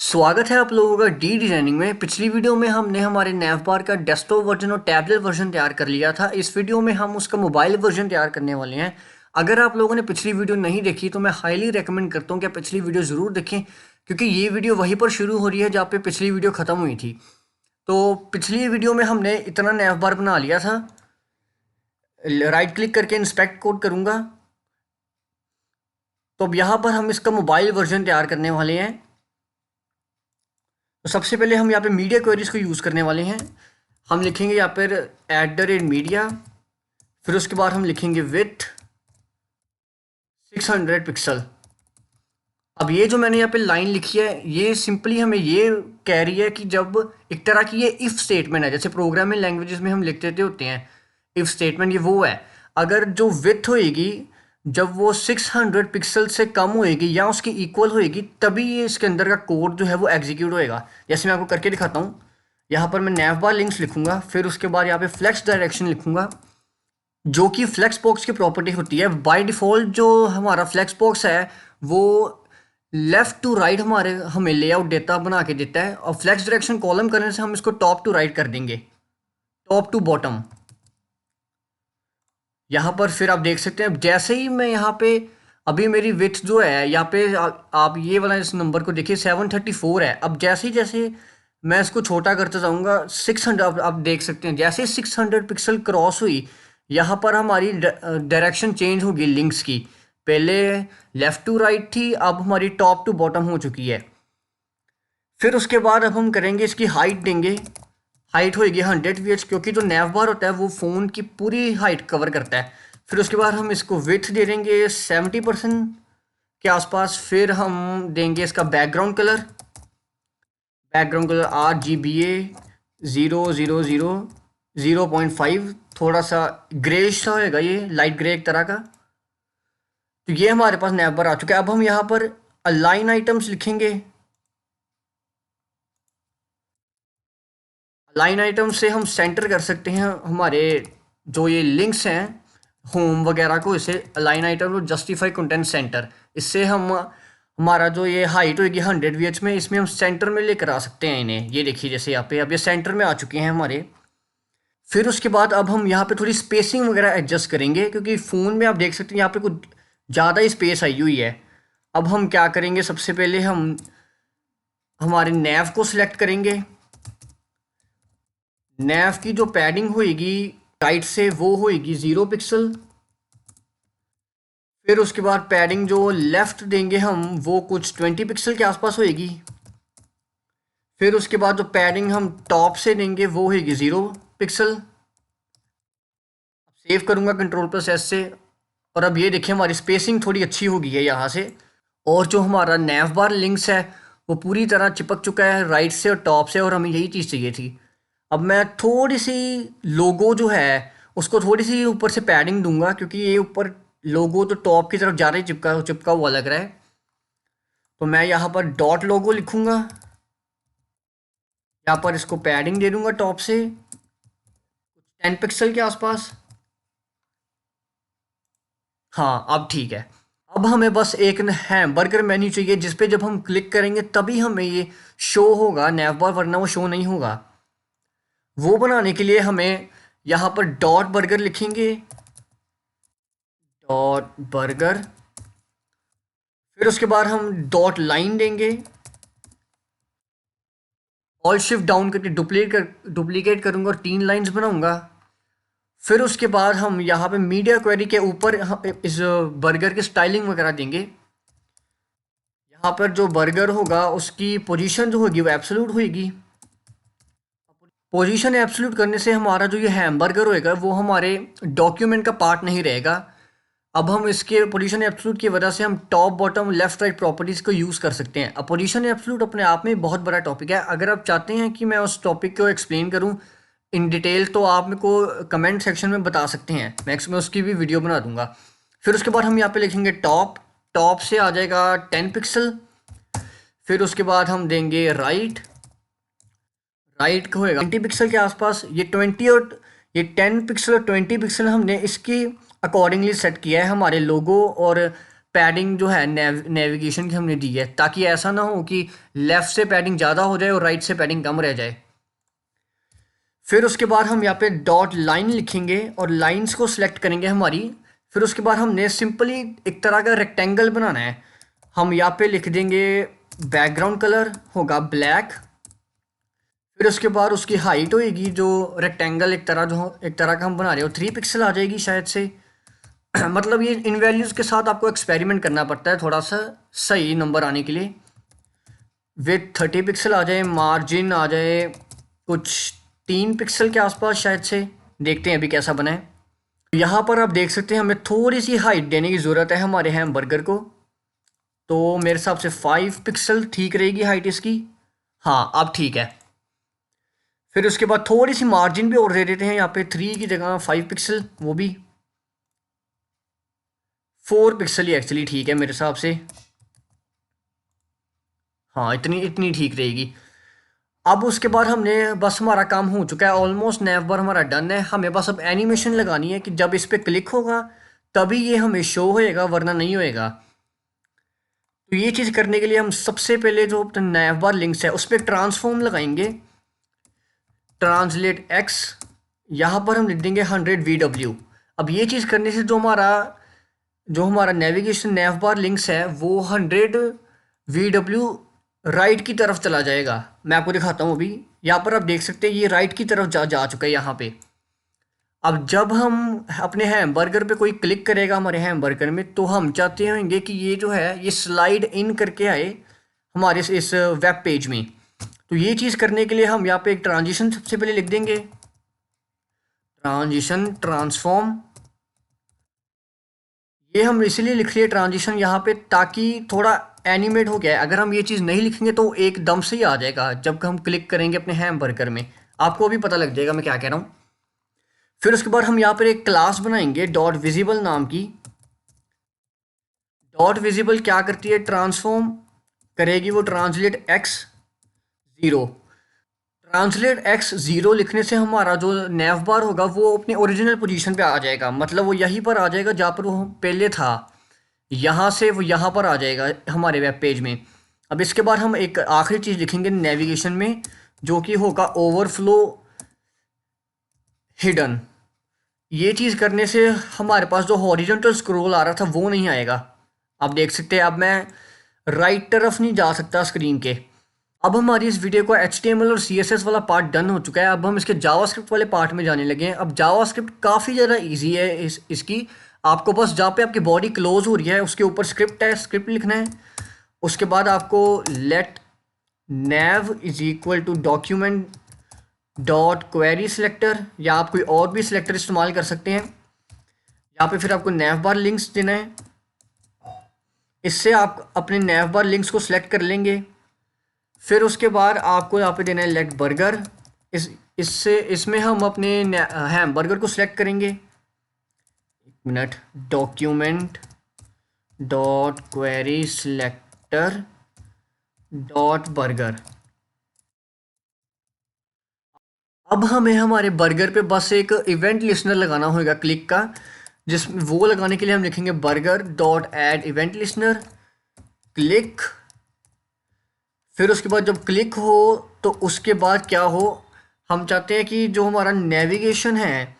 स्वागत है आप लोगों का डी डिजाइनिंग में। पिछली वीडियो में हमने हमारे नैव बार का डेस्कटॉप वर्जन और टैबलेट वर्जन तैयार कर लिया था। इस वीडियो में हम उसका मोबाइल वर्जन तैयार करने वाले हैं। अगर आप लोगों ने पिछली वीडियो नहीं देखी तो मैं हाईली रेकमेंड करता हूँ कि आप पिछली वीडियो ज़रूर देखें, क्योंकि ये वीडियो वहीं पर शुरू हो रही है जहाँ पे पिछली वीडियो ख़त्म हुई थी। तो पिछली वीडियो में हमने इतना नैव बार बना लिया था। राइट क्लिक करके इंस्पेक्ट कोड करूँगा, तो अब यहाँ पर हम इसका मोबाइल वर्जन तैयार करने वाले हैं। तो सबसे पहले हम यहाँ पे मीडिया क्वेरीज को यूज़ करने वाले हैं। हम लिखेंगे यहाँ पर @media, फिर उसके बाद हम लिखेंगे विथ 600 पिक्सल। अब ये जो मैंने यहाँ पे लाइन लिखी है ये सिंपली हमें ये कह रही है कि जब एक तरह की ये इफ़ स्टेटमेंट है, जैसे प्रोग्रामिंग लैंग्वेजेस में हम लिखते होते हैं इफ़ स्टेटमेंट, ये वो है। अगर जो विथ होएगी जब वो 600 पिक्सल से कम होएगी या उसकी इक्वल होएगी तभी ये इसके अंदर का कोड जो है वो एग्जीक्यूट होएगा। जैसे मैं आपको करके दिखाता हूँ। यहाँ पर मैं नैव बार लिंक्स लिखूंगा, फिर उसके बाद यहाँ पे फ्लेक्स डायरेक्शन लिखूंगा, जो कि फ्लेक्स बॉक्स की प्रॉपर्टी होती है। बाय डिफ़ॉल्ट जो हमारा फ्लेक्स बॉक्स है वो लेफ़्ट टू राइट हमें लेआउट डेटा बना के देता है, और फ्लेक्स डायरेक्शन कॉलम करने से हम इसको टॉप टू राइट कर देंगे, टॉप टू बॉटम। यहाँ पर फिर आप देख सकते हैं जैसे ही मैं यहाँ पे अभी मेरी विड्थ जो है यहाँ पे आप ये वाला इस नंबर को देखिए 734 है। अब जैसे जैसे मैं इसको छोटा करते जाऊँगा 600, आप देख सकते हैं जैसे 600 पिक्सल क्रॉस हुई यहाँ पर हमारी डायरेक्शन चेंज होगी लिंक्स की। पहले लेफ़्ट टू राइट थी, अब हमारी टॉप टू बॉटम हो चुकी है। फिर उसके बाद अब हम करेंगे इसकी हाइट देंगे। हाइट होएगी 100 VH, क्योंकि जो नैव बार होता है वो फ़ोन की पूरी हाइट कवर करता है। फिर उसके बाद हम इसको विथ दे देंगे 70% के आसपास। फिर हम देंगे इसका बैकग्राउंड कलर RGBA 000 0.5, थोड़ा सा ग्रेश सा होएगा, ये लाइट ग्रे एक तरह का। तो ये हमारे पास नैव बार आ चुका है। अब हम यहाँ पर अलाइन आइटम्स लिखेंगे। लाइन आइटम से हम सेंटर कर सकते हैं हमारे जो ये लिंक्स हैं होम वगैरह को। इसे लाइन आइटम को जस्टिफाई कंटेंट सेंटर, इससे हम हमारा जो ये हाइट होगी 100 VH में, इसमें हम सेंटर में लेकर आ सकते हैं इन्हें। ये देखिए जैसे यहाँ पे अब ये सेंटर में आ चुके हैं हमारे। फिर उसके बाद अब हम यहाँ पे थोड़ी स्पेसिंग वगैरह एडजस्ट करेंगे, क्योंकि फ़ोन में आप देख सकते हैं यहाँ पे कुछ ज़्यादा ही स्पेस आई हुई है। अब हम क्या करेंगे, सबसे पहले हम हमारे नैव को सिलेक्ट करेंगे। नैव की जो पैडिंग होएगी राइट से वो होएगी 0 पिक्सल। फिर उसके बाद पैडिंग जो लेफ़्ट देंगे हम वो कुछ 20 पिक्सल के आसपास होएगी। फिर उसके बाद जो पैडिंग हम टॉप से देंगे वो होएगी 0 पिक्सल। सेव करूँगा Ctrl+S से, और अब ये देखिए हमारी स्पेसिंग थोड़ी अच्छी हो गई है यहाँ से। और जो हमारा नैव बार लिंक्स है वो पूरी तरह चिपक चुका है राइट से और टॉप से, और हमें यही चीज़ चाहिए थी। अब मैं थोड़ी सी लोगो जो है उसको थोड़ी सी ऊपर से पैडिंग दूंगा, क्योंकि ये ऊपर लोगो तो टॉप की तरफ ज़्यादा ही चिपका चिपका हुआ लग रहा है। तो मैं यहाँ पर डॉट लोगो लिखूँगा, यहाँ पर इसको पैडिंग दे दूँगा टॉप से 10 पिक्सल के आसपास। हाँ अब ठीक है। अब हमें बस एक हैमबर्गर मेन्यू चाहिए जिस पे जब हम क्लिक करेंगे तभी हमें ये शो होगा नैव बार, वरना वो शो नहीं होगा। वो बनाने के लिए हमें यहाँ पर डॉट बर्गर लिखेंगे, डॉट बर्गर। फिर उसके बाद हम डॉट लाइन देंगे, ऑल शिफ्ट डाउन करके डुप्लीकेट करूँगा और 3 लाइंस बनाऊँगा। फिर उसके बाद हम यहाँ पे मीडिया क्वेरी के ऊपर इस बर्गर की स्टाइलिंग वगैरह देंगे। यहाँ पर जो बर्गर होगा उसकी पोजीशन जो होगी वो एब्सोल्यूट होगी। पोजीशन एब्सोल्यूट करने से हमारा जो ये हैमबर्गर होएगा वो हमारे डॉक्यूमेंट का पार्ट नहीं रहेगा। अब हम इसके पोजीशन एब्सोल्यूट की वजह से हम top bottom left right properties को यूज़ कर सकते हैं। अब पोजीशन एब्सोल्यूट अपने आप में बहुत बड़ा टॉपिक है। अगर आप चाहते हैं कि मैं उस टॉपिक को एक्सप्लेन करूं इन डिटेल तो आप मेरे को कमेंट सेक्शन में बता सकते हैं, मैं उसकी भी वीडियो बना दूंगा। फिर उसके बाद हम यहाँ पे लिखेंगे टॉप, टॉप से आ जाएगा 10 पिक्सल। फिर उसके बाद हम देंगे राइट, राइट का होएगा 20 पिक्सल के आसपास। ये 20 और ये 10 पिक्सल और 20 पिक्सल हमने इसकी अकॉर्डिंगली सेट किया है हमारे लोगो और पैडिंग जो है नेविगेशन की हमने दी है, ताकि ऐसा ना हो कि लेफ़्ट से पैडिंग ज़्यादा हो जाए और राइट से पैडिंग कम रह जाए। फिर उसके बाद हम यहाँ पे डॉट लाइन लिखेंगे और लाइंस को सिलेक्ट करेंगे हमारी। फिर उसके बाद हमने सिंपली एक तरह का रेक्टेंगल बनाना है। हम यहाँ पे लिख देंगे बैकग्राउंड कलर होगा ब्लैक। फिर उसके बाद उसकी हाइट होएगी जो रेक्टेंगल एक तरह का हम बना रहे हो 3 पिक्सल आ जाएगी शायद से। मतलब ये इन वैल्यूज़ के साथ आपको एक्सपेरिमेंट करना पड़ता है थोड़ा सा सही नंबर आने के लिए। विथ 30 पिक्सल आ जाए, मार्जिन आ जाए कुछ 3 पिक्सल के आसपास शायद से। देखते हैं अभी कैसा बना है। यहाँ पर आप देख सकते हैं हमें थोड़ी सी हाइट देने की ज़रूरत है हमारे हैमबर्गर को। तो मेरे हिसाब से 5 पिक्सल ठीक रहेगी हाइट इसकी। हाँ अब ठीक है। फिर उसके बाद थोड़ी सी मार्जिन भी और दे देते हैं यहाँ पे 3 की जगह 5 पिक्सल, वो भी 4 पिक्सल ही एक्चुअली ठीक है मेरे हिसाब से। हाँ इतनी इतनी ठीक रहेगी। अब उसके बाद हमने बस हमारा काम हो चुका है ऑलमोस्ट, नैव बार हमारा डन है। हमें बस अब एनिमेशन लगानी है कि जब इस पर क्लिक होगा तभी ये हमें शो होएगा, वरना नहीं होएगा। तो ये चीज़ करने के लिए हम सबसे पहले जो नैव बार लिंक्स है उस पर ट्रांसफॉर्म लगाएंगे। ट्रांसलेट एक्स, यहाँ पर हम लिख देंगे 100 VW। अब ये चीज़ करने से जो हमारा नेविगेशन नैव बार लिंक्स है वो 100 VW राइट की तरफ चला जाएगा। मैं आपको दिखाता हूँ अभी। यहाँ पर आप देख सकते हैं ये राइट की तरफ जा चुका है यहाँ पे। अब जब हम अपने हैमबर्गर पे कोई क्लिक करेगा हमारे हैमबर्गर में, तो हम चाहते होंगे कि ये जो है ये स्लाइड इन करके आए हमारे इस वेब पेज में। तो ये चीज़ करने के लिए हम यहाँ पे एक ट्रांजिशन सबसे पहले लिख देंगे, ट्रांजिशन ट्रांसफॉर्म। ये हम इसलिए लिख लिए ट्रांजिशन यहाँ पे ताकि थोड़ा एनिमेट हो गया है। अगर हम ये चीज़ नहीं लिखेंगे तो एकदम से ही आ जाएगा जब हम क्लिक करेंगे अपने हैमबर्गर में। आपको भी पता लग जाएगा मैं क्या कह रहा हूँ। फिर उसके बाद हम यहाँ पर एक क्लास बनाएंगे डॉट विजिबल नाम की। डॉट विजिबल क्या करती है, ट्रांसफॉर्म करेगी वो ट्रांसलेट एक्स 0। ट्रांसलेट एक्स 0 लिखने से हमारा जो नैव बार होगा वो अपने ओरिजिनल पोजीशन पे आ जाएगा। मतलब वो यहीं पर आ जाएगा जहाँ पर वो पहले था, यहाँ से वो यहाँ पर आ जाएगा हमारे वेब पेज में। अब इसके बाद हम एक आखिरी चीज़ लिखेंगे नेविगेशन में, जो कि होगा ओवरफ्लो हिडन। ये चीज़ करने से हमारे पास जो हॉरिजॉन्टल स्क्रॉल आ रहा था वो नहीं आएगा। आप देख सकते हैं अब मैं राइट तरफ नहीं जा सकता स्क्रीन के। अब हमारी इस वीडियो को HTML और CSS वाला पार्ट डन हो चुका है। अब हम इसके जावास्क्रिप्ट वाले पार्ट में जाने लगे हैं। अब जावास्क्रिप्ट काफ़ी ज़्यादा इजी है इसकी। आपको बस जहाँ पे आपकी बॉडी क्लोज हो रही है उसके ऊपर स्क्रिप्ट है, स्क्रिप्ट लिखना है। उसके बाद आपको let nav is equal to document dot query selector, या आप कोई और भी सिलेक्टर इस्तेमाल कर सकते हैं। यहाँ पे फिर आपको नैव बार लिंक्स देना है। इससे आप अपने नैव बार लिंक्स को सिलेक्ट कर लेंगे। फिर उसके बाद आपको यहाँ पे देना है लेट बर्गर। इसमें हम अपने हैमबर्गर को सिलेक्ट करेंगे। एक minute, document dot query selector dot burger. अब हमें हमारे बर्गर पे बस एक इवेंट लिसनर लगाना होगा क्लिक का, जिसमें वो लगाने के लिए हम लिखेंगे burger dot add event listener click. फिर उसके बाद जब क्लिक हो तो उसके बाद क्या हो, हम चाहते हैं कि जो हमारा नेविगेशन है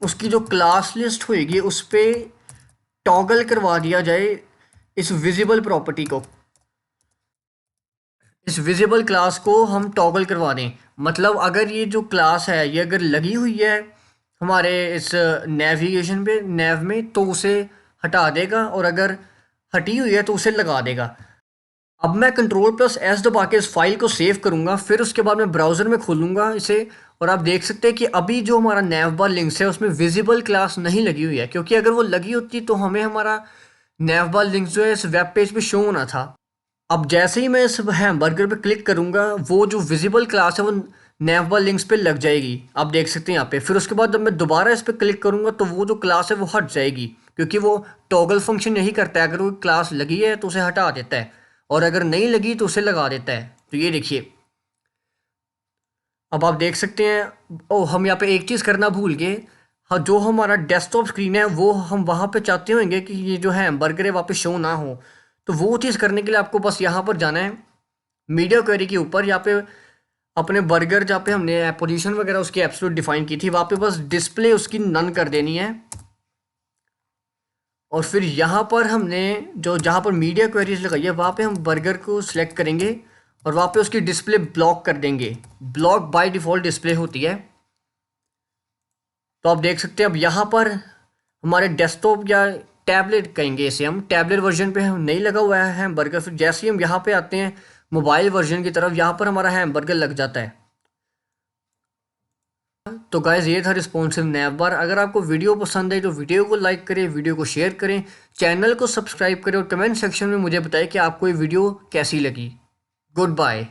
उसकी जो क्लास लिस्ट होएगी उस पर टॉगल करवा दिया जाए इस विजिबल प्रॉपर्टी को। इस विजिबल क्लास को हम टॉगल करवा दें। मतलब अगर ये जो क्लास है ये अगर लगी हुई है हमारे इस नेविगेशन पे नेव में तो उसे हटा देगा, और अगर हटी हुई है तो उसे लगा देगा। अब मैं Ctrl+S दबा के इस फाइल को सेव करूँगा। फिर उसके बाद मैं ब्राउज़र में खोलूँगा इसे, और आप देख सकते हैं कि अभी जो हमारा नैव बार लिंक्स है उसमें विजिबल क्लास नहीं लगी हुई है, क्योंकि अगर वो लगी होती तो हमें हमारा नैव बार लिंक्स जो है इस वेब पेज पे शो होना था। अब जैसे ही मैं इस हैमबर्गर पे क्लिक करूँगा वो जो विजिबल क्लास है वो नैव बार लिंक्स पे लग जाएगी। आप देख सकते हैं यहाँ पे। फिर उसके बाद जब मैं दोबारा इस पर क्लिक करूँगा तो वो जो क्लास है वो हट जाएगी, क्योंकि वो टॉगल फंक्शन यही करता है। अगर वो क्लास लगी है तो उसे हटा देता है, और अगर नहीं लगी तो उसे लगा देता है। तो ये देखिए, अब आप देख सकते हैं। ओ हम यहाँ पे एक चीज़ करना भूल गए, हाँ, जो हमारा डेस्कटॉप स्क्रीन है वो हम वहाँ पे चाहते होंगे कि ये जो है बर्गर है वहाँ पे शो ना हो। तो वो चीज़ करने के लिए आपको बस यहाँ पर जाना है मीडिया क्वेरी के ऊपर, यहाँ पे अपने बर्गर जहाँ पे हमने पोजीशन वगैरह उसकी एब्सोल्यूट डिफाइन की थी वहाँ पे बस डिस्प्ले उसकी नन कर देनी है। और फिर यहाँ पर हमने जो जहाँ पर मीडिया क्वेरीज लगाई है वहाँ पे हम बर्गर को सिलेक्ट करेंगे और वहाँ पे उसकी डिस्प्ले ब्लॉक कर देंगे। ब्लॉक बाय डिफ़ॉल्ट डिस्प्ले होती है। तो आप देख सकते हैं अब यहाँ पर हमारे डेस्कटॉप या टैबलेट कहेंगे इसे हम, टैबलेट वर्जन पे हम नहीं लगा हुआ है हैमबर्गर। फिर जैसे ही हम यहाँ पे आते हैं मोबाइल वर्जन की तरफ, यहाँ पर हमारा हैमबर्गर लग जाता है। तो गाइज ये था रिस्पॉन्सिव नैव बार। अगर आपको वीडियो पसंद आई तो वीडियो को लाइक करें, वीडियो को शेयर करें, चैनल को सब्सक्राइब करें और कमेंट सेक्शन में मुझे बताएं कि आपको ये वीडियो कैसी लगी। Good bye.